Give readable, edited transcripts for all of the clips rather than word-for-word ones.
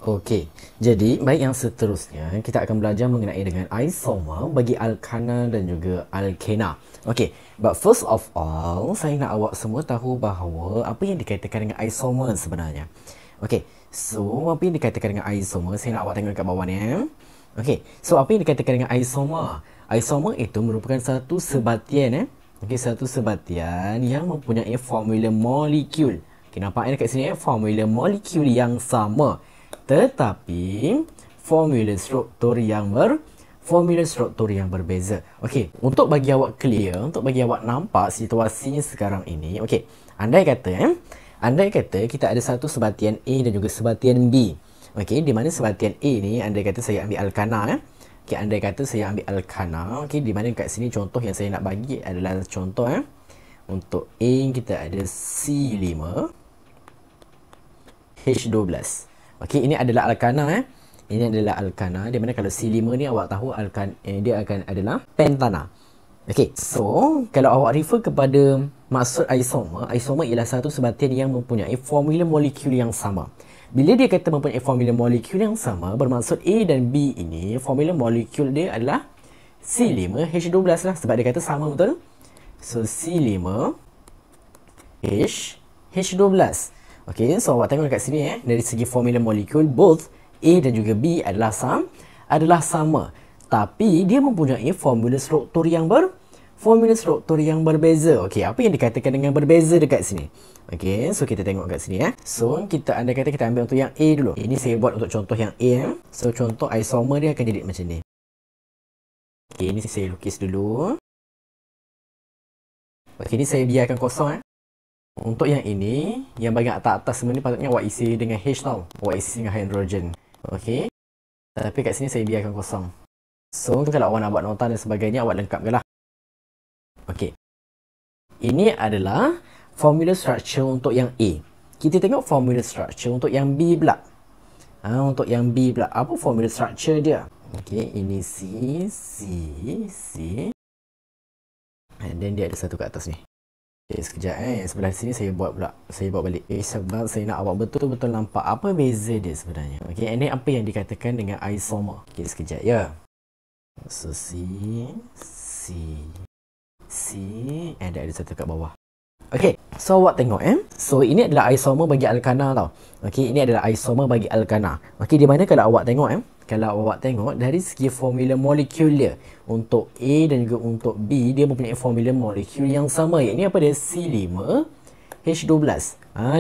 Okey, jadi baik yang seterusnya kita akan belajar mengenai dengan isomer bagi alkana dan juga alkena. Okey, but first of all, saya nak awak semua tahu bahawa apa yang dikatakan dengan isomer sebenarnya. Okey, so apa yang dikatakan dengan isomer, saya nak awak tengok kat bawah ni. Okey, so apa yang dikatakan dengan isomer? Isomer itu merupakan satu sebatian Okey, satu sebatian yang mempunyai formula molekul. Okey, nampak dekat sini formula molekul yang sama. Tetapi formula struktur yang berbeza. Okey, untuk bagi awak clear, untuk bagi awak nampak situasinya sekarang ini. Okey, andai kata kita ada satu sebatian A dan juga sebatian B. Okey, di mana sebatian A ni andai kata saya ambil alkana Okey, andai kata saya ambil alkana. Okey, di mana kat sini contoh yang saya nak bagi adalah contoh untuk A kita ada C5 H12. Okey, ini adalah alkana Ini adalah alkana, di mana kalau C5 ni awak tahu dia akan adalah pentana. Okey, so kalau awak refer kepada maksud isomer ialah satu sebatian yang mempunyai formula molekul yang sama. Bila dia kata mempunyai formula molekul yang sama, bermaksud A dan B ini formula molekul dia adalah C5H12 lah, sebab dia kata sama, betul? So C5H12. Okey, so awak tengok kat sini dari segi formula molekul, both A dan juga B adalah sama. Tapi dia mempunyai formula struktur yang berbeza. Okey, apa yang dikatakan dengan berbeza dekat sini? Okey, so kita tengok kat sini So, andai kata kita ambil untuk yang A dulu. Ini saya buat untuk contoh yang A So, contoh isomer dia akan jadi macam ni. Okey, ini saya lukis dulu. Okey, ini saya biarkan kosong Untuk yang ini, yang bahagian atas semua ni patutnya awak isi dengan H tau. Awak isi dengan hydrogen. Okey. Tapi kat sini saya biarkan kosong. So, kalau awak nak buat nota dan sebagainya, awak lengkapkan lah. Okey. Ini adalah formula structure untuk yang A. Kita tengok formula structure untuk yang B pula. Untuk yang B pula, apa formula structure dia? Okey, ini C. And then dia ada satu kat atas ni. Okay, sekejap sebelah sini saya buat balik sebab saya nak awak betul-betul nampak apa beza dia sebenarnya. Okey, ini apa yang dikatakan dengan isomer. Okey, sekejap ya. So C and ada satu kat bawah. Okey, so awak tengok So ini adalah isomer bagi alkana tau. Okey, ini adalah isomer bagi alkana. Okey, di mana kalau awak tengok dari segi formula molekul dia, untuk A dan juga untuk B dia mempunyai formula molekul yang sama. Ini apa dia? C5H12.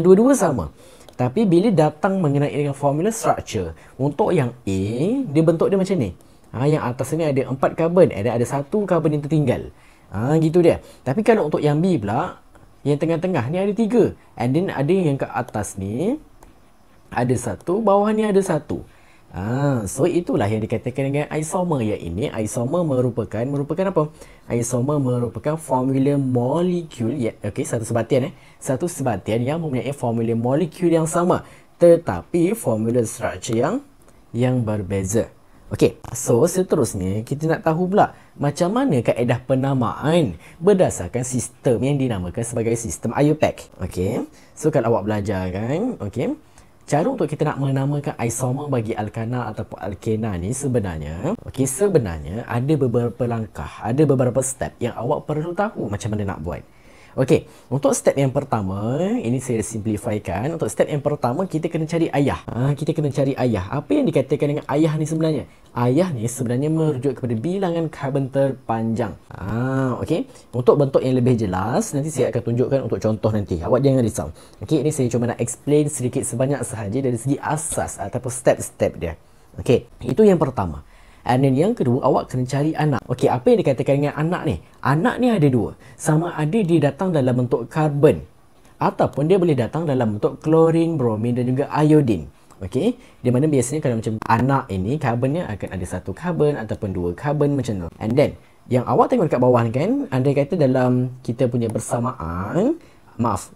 Dua-dua sama. Tapi bila datang mengenai dengan formula structure, untuk yang A dia bentuk dia macam ni. Yang atas ni ada 4 karbon, ada 1 karbon yang tertinggal. Gitu dia. Tapi kalau untuk yang B pula, yang tengah-tengah ni ada 3. And then ada yang kat atas ni ada 1, bawah ni ada 1. So itulah yang dikatakan dengan isomer. Ini isomer merupakan apa? Isomer merupakan formula molekul satu sebatian satu sebatian yang mempunyai formula molekul yang sama, tetapi formula structure yang berbeza. Okey, so seterusnya kita nak tahu pula macam mana kaedah penamaan berdasarkan sistem yang dinamakan sebagai sistem IUPAC. Okey, so kalau awak belajar cara untuk kita nak menamakan isomer bagi alkana ataupun alkena ni sebenarnya ada beberapa langkah, ada beberapa step yang awak perlu tahu macam mana nak buat. Okey, untuk step yang pertama, ini saya simplifykan. Untuk step yang pertama, kita kena cari ayah. Kita kena cari ayah. Apa yang dikatakan dengan ayah ni sebenarnya? Ayah ni sebenarnya merujuk kepada bilangan karbon terpanjang. Okey, untuk bentuk yang lebih jelas, nanti saya akan tunjukkan untuk contoh nanti. Awak jangan risau. Okey, ini saya cuma nak explain sedikit sebanyak sahaja dari segi asas ataupun step-step dia. Okey, itu yang pertama. Dan yang kedua, awak kena cari anak. Okey, apa yang dikatakan dengan anak ni? Anak ni ada 2. Sama ada dia datang dalam bentuk karbon ataupun dia boleh datang dalam bentuk klorin, bromin dan juga iodin. Okey, di mana biasanya kalau macam anak ini karbonnya akan ada 1 karbon ataupun 2 karbon macam tu. And then yang awak tengok dekat bawah ni andai kata dalam kita punya bersamaan,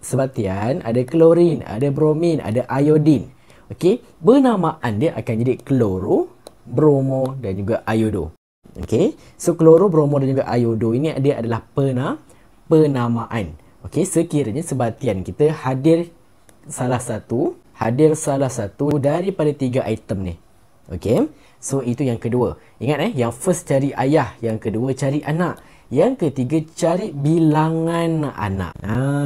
sebatian ada klorin, ada bromin, ada iodin. Okey, bernamaan dia akan jadi kloro, bromo dan juga iodo. Okey, so kloro, bromo dan juga iodo ini dia adalah penamaan. Okey, sekiranya sebatian kita hadir salah satu hadir salah satu daripada 3 item ni. Okey. So itu yang kedua. Ingat yang first cari ayah, yang kedua cari anak, yang ketiga cari bilangan anak.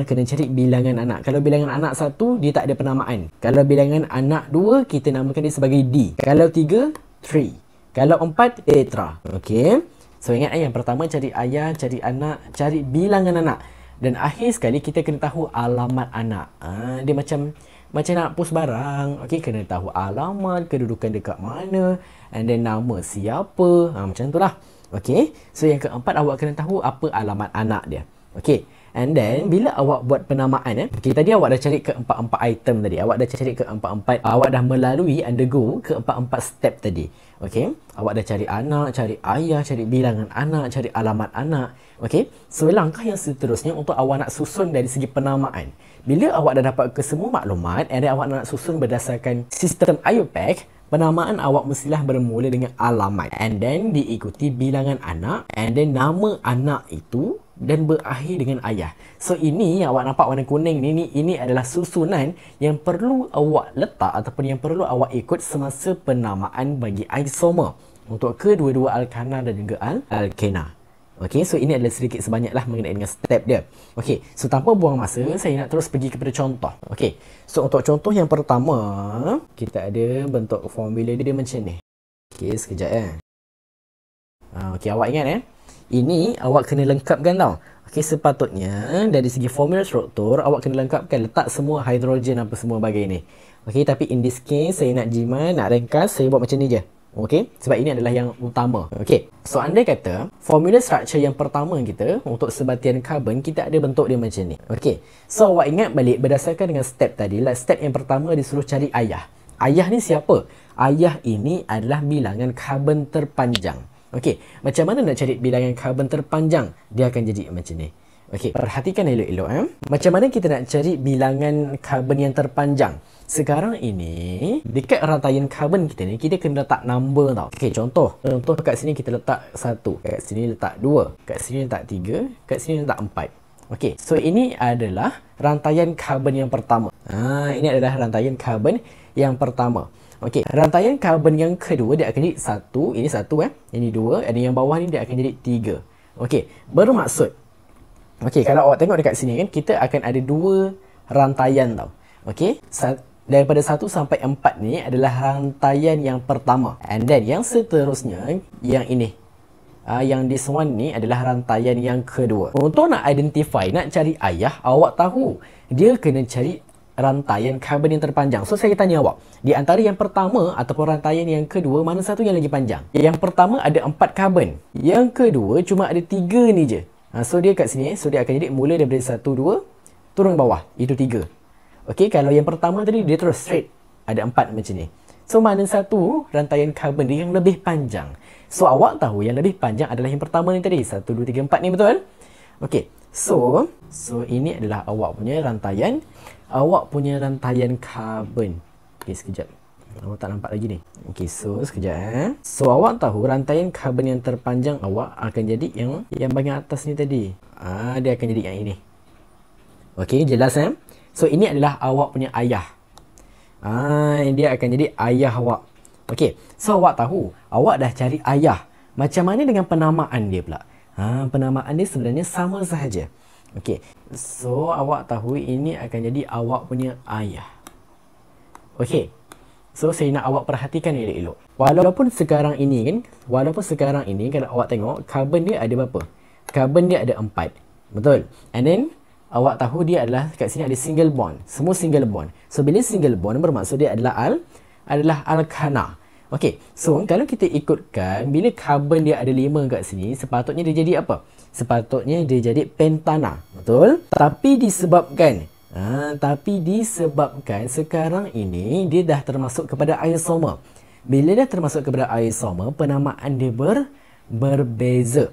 Kena cari bilangan anak. Kalau bilangan anak 1, dia tak ada penamaan. Kalau bilangan anak 2, kita namakan dia sebagai D. Kalau 3, 3. Kalau 4, tetra. Okey. So ingat yang pertama cari ayah, cari anak, cari bilangan anak. Dan akhir sekali kita kena tahu alamat anak. Dia macam nak post barang. Okey, kena tahu alamat, kedudukan dekat mana, and then nama siapa. Macam tu lah. Okey. So yang keempat, awak kena tahu apa alamat anak dia. Okey. And then bila awak buat penamaan okay, tadi awak dah cari ke-4 item tadi. Awak dah cari ke-4, awak dah melalui undergo ke-4 step tadi. Okey. Awak dah cari anak, cari ayah, cari bilangan anak, cari alamat anak. Okey. So langkah yang seterusnya untuk awak nak susun dari segi penamaan. Bila awak dah dapat kesemua maklumat, and then awak nak susun berdasarkan sistem IUPAC, penamaan awak mestilah bermula dengan alamat, and then diikuti bilangan anak, and then nama anak itu, dan berakhir dengan ayah. So ini yang awak nampak warna kuning ni, ini adalah susunan yang perlu awak letak ataupun yang perlu awak ikut semasa penamaan bagi isomer untuk kedua-dua alkana dan juga alkena. Okey, so ini adalah sedikit sebanyaklah mengenai dengan step dia. Okey, so tanpa buang masa, saya nak terus pergi kepada contoh. Okey, so untuk contoh yang pertama, kita ada bentuk formula dia macam ni. Okey, sekejap Okey, awak ingat ini awak kena lengkapkan tau. Okey, sepatutnya dari segi formula struktur, awak kena lengkapkan, letak semua hidrogen apa semua bagai ni. Okey, tapi in this case, saya nak jimat, nak ringkas, saya buat macam ni je. Okey, sebab ini adalah yang utama. Okey, so andai kata formula structure yang pertama kita untuk sebatian karbon, kita ada bentuk dia macam ni. Okey, so awak ingat balik berdasarkan dengan step tadi lah. Step yang pertama disuruh cari ayah. Ayah ni siapa? Ayah ini adalah bilangan karbon terpanjang. Okey, macam mana nak cari bilangan karbon terpanjang? Dia akan jadi macam ni. Okey, perhatikan elok-elok Macam mana kita nak cari bilangan karbon yang terpanjang? Sekarang ini, dekat rantaian karbon kita ni, kita kena letak number tau. Okey, contoh kat sini kita letak 1, kat sini letak 2, kat sini letak 3, kat sini letak 4. Okey, so ini adalah rantaian karbon yang pertama. Ini adalah rantaian karbon yang pertama. Okey, rantaian karbon yang kedua dia akan jadi 1, ini 1 ini 2, dan yang bawah ni dia akan jadi 3. Okey, bermaksud kalau awak tengok dekat sini kan, kita akan ada 2 rantaian tau. Okey, daripada 1 sampai 4 ni adalah rantaian yang pertama. And then yang seterusnya, yang ini, yang this one ni adalah rantaian yang kedua. Untuk nak identify, nak cari ayah, awak tahu dia kena cari rantaian karbon yang terpanjang. So saya tanya awak, di antara yang pertama ataupun rantaian yang kedua, mana satu yang lagi panjang? Yang pertama ada 4 karbon, yang kedua cuma ada 3 ni je. So dia kat sini, so dia akan jadi mula daripada 1, 2 turun bawah, itu 3. Okey, kalau yang pertama tadi dia terus straight, ada 4 macam ni. So mana satu rantaian karbon dia yang lebih panjang? So awak tahu yang lebih panjang adalah yang pertama ni tadi, 1, 2, 3, 4 ni, betul? Okey, so ini adalah awak punya rantaian karbon. Okey, sekejap, awak tak nampak lagi ni. Okey, so sekejap So awak tahu rantaian karbon yang terpanjang awak akan jadi yang bahagian atas ni tadi. Dia akan jadi yang ini. Okey, jelas So ini adalah awak punya ayah. Dia akan jadi ayah awak. Okey, so awak tahu, awak dah cari ayah. Macam mana dengan penamaan dia pula? Penamaan dia sebenarnya sama sahaja. Okey, so awak tahu ini akan jadi awak punya ayah. Okey, so saya nak awak perhatikan elok-elok. Walaupun sekarang ini kalau awak tengok, karbon dia ada berapa? Karbon dia ada 4. Betul? And then awak tahu dia adalah kat sini ada single bond. Semua single bond. So bila single bond bermaksud dia adalah alkana. Okey, so kalau kita ikutkan, bila karbon dia ada 5 kat sini, sepatutnya dia jadi apa? Sepatutnya dia jadi pentana. Betul? Tapi disebabkan sekarang ini dia dah termasuk kepada isomer. Bila dah termasuk kepada isomer, penamaan dia berbeza.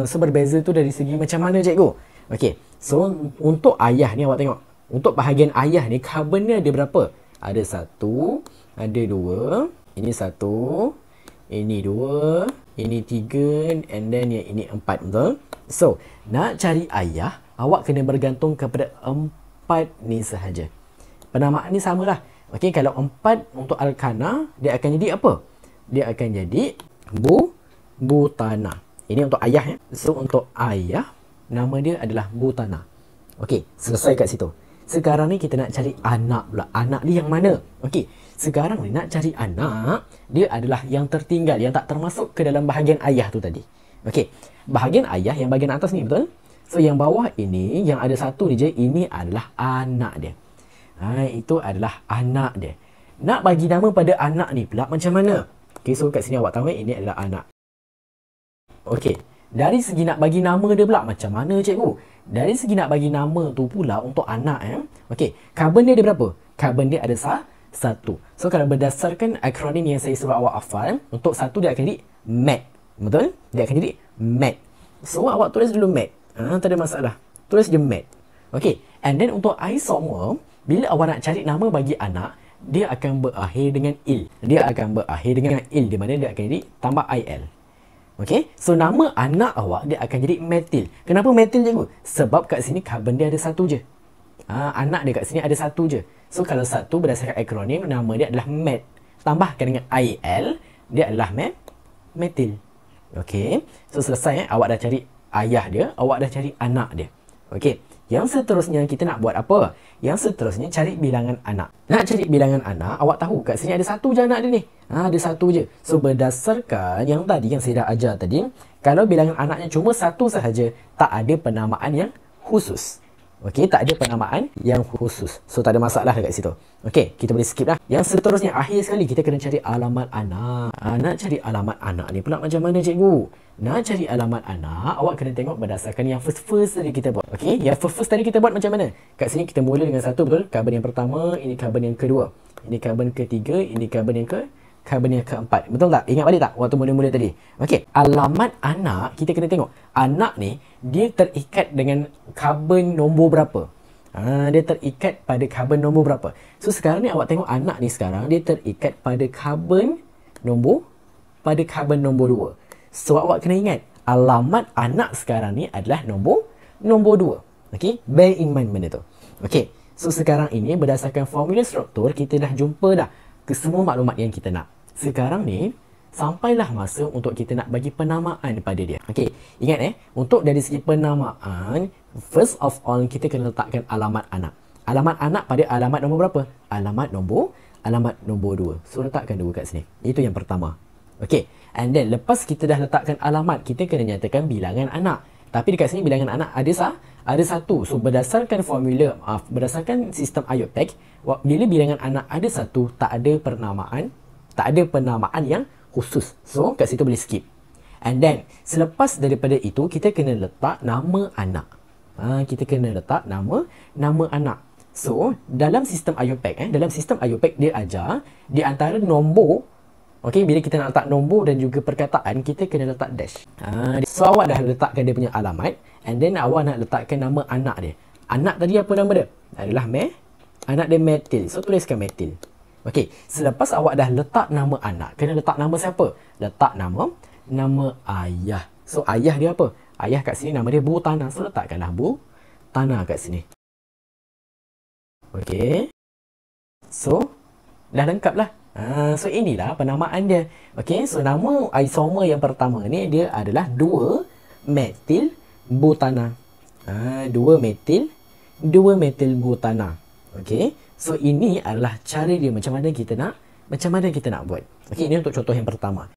So berbeza tu dari segi macam mana, cikgu? Okey, so untuk ayah ni awak tengok, untuk bahagian ayah ni karbon dia ada berapa? Ada 1, ada 2, ini 1, ini 2, ini 3, and then yang ini 4, betul? So nak cari ayah, awak kena bergantung kepada 4 ni sahaja. Penamaan ni samalah. Okey, kalau 4 untuk alkana, dia akan jadi apa? Dia akan jadi butana. Ini untuk ayah ya. So untuk ayah, nama dia adalah butana. Okey, selesai kat situ. Sekarang ni kita nak cari anak pula. Anak ni yang mana? Okey, sekarang ni nak cari anak, dia adalah yang tertinggal, yang tak termasuk ke dalam bahagian ayah tu tadi. Okey, bahagian ayah yang bahagian atas ni, betul? So yang bawah ini, yang ada satu ni je, ini adalah anak dia. Itu adalah anak dia. Nak bagi nama pada anak ni pula macam mana? Okey, so kat sini awak tahu ini adalah anak. Okey, dari segi nak bagi nama dia pula macam mana cikgu? Dari segi nak bagi nama tu pula untuk anak okey, karbon dia ada berapa? Karbon dia ada satu. So kalau berdasarkan akronim yang saya suruh awak hafal, untuk satu dia akan jadi MET. Betul? Dia akan jadi MET. So awak tulis dulu MET. Tak ada masalah. Tulis je MET. Okey, and then untuk isomer, bila awak nak cari nama bagi anak, dia akan berakhir dengan il. Dia akan berakhir dengan il, di mana dia akan jadi tambah il. Okey, so nama anak awak dia akan jadi metil. Kenapa metil cikgu? Sebab kat sini karbon dia ada satu je. Anak dia kat sini ada satu je. So kalau satu berdasarkan akronim, nama dia adalah met. Tambahkan dengan il, dia adalah metil. Okey, so selesai awak dah cari ayah dia, awak dah cari anak dia. Okey, yang seterusnya kita nak buat apa? Yang seterusnya cari bilangan anak. Nak cari bilangan anak, awak tahu kat sini ada satu je anak dia ni. Ada satu je. So berdasarkan yang tadi yang saya dah ajar tadi, kalau bilangan anaknya cuma satu sahaja, tak ada penamaan yang khusus. Okey, tak ada penamaan yang khusus. So tak ada masalah dekat situ. Okey, kita boleh skip lah. Yang seterusnya, akhir sekali kita kena cari alamat anak. Nak cari alamat anak ni pula macam mana cikgu? Nak cari alamat anak, awak kena tengok berdasarkan yang first tadi kita buat. Okey, yang first tadi kita buat macam mana? Kat sini kita mula dengan satu, betul? Karbon yang pertama, ini karbon yang kedua. Ini karbon ketiga, ini karbon yang keempat. Betul tak? Ingat balik tak waktu mula-mula tadi? Okey, alamat anak kita kena tengok. Anak ni dia terikat dengan karbon nombor berapa? Dia terikat pada karbon nombor berapa? So sekarang ni awak tengok anak ni sekarang dia terikat pada karbon nombor 2. So awak kena ingat alamat anak sekarang ni adalah nombor 2. Okey, bear in mind benda tu. Okey, so sekarang ini berdasarkan formula struktur kita dah jumpa dah ke semua maklumat yang kita nak. Sekarang ni sampailah masa untuk kita nak bagi penamaan pada dia. Okey, ingat untuk dari segi penamaan, first of all kita kena letakkan alamat anak. Alamat anak pada alamat nombor berapa? Alamat nombor 2. So letakkan dulu kat sini. Itu yang pertama. Okey, and then lepas kita dah letakkan alamat, kita kena nyatakan bilangan anak. Tapi dekat sini bilangan anak ada satu. So berdasarkan formula, berdasarkan sistem IUPAC, bila bilangan anak ada satu, tak ada penamaan yang khusus. So kat situ boleh skip. And then selepas daripada itu kita kena letak nama anak. Kita kena letak nama anak. So dalam sistem IUPAC dia ajar di antara nombor. Okey, bila kita nak letak nombor dan juga perkataan, kita kena letak dash. So awak dah letakkan dia punya alamat, and then awak nak letakkan nama anak dia. Anak tadi apa nama dia? Adalah anak dia metil. So tuliskan metil. Okey, selepas awak dah letak nama anak, kena letak nama siapa? Letak nama ayah. So ayah dia apa? Ayah kat sini nama dia Butana. So letakkanlah Butana kat sini. Okey, so dah lengkap lah. So inilah penamaan dia. Okey, so nama isomer yang pertama ni dia adalah 2-metil butana. 2-metil butana. Okey, so ini adalah cara dia macam mana kita nak buat. Okey, ini untuk contoh yang pertama.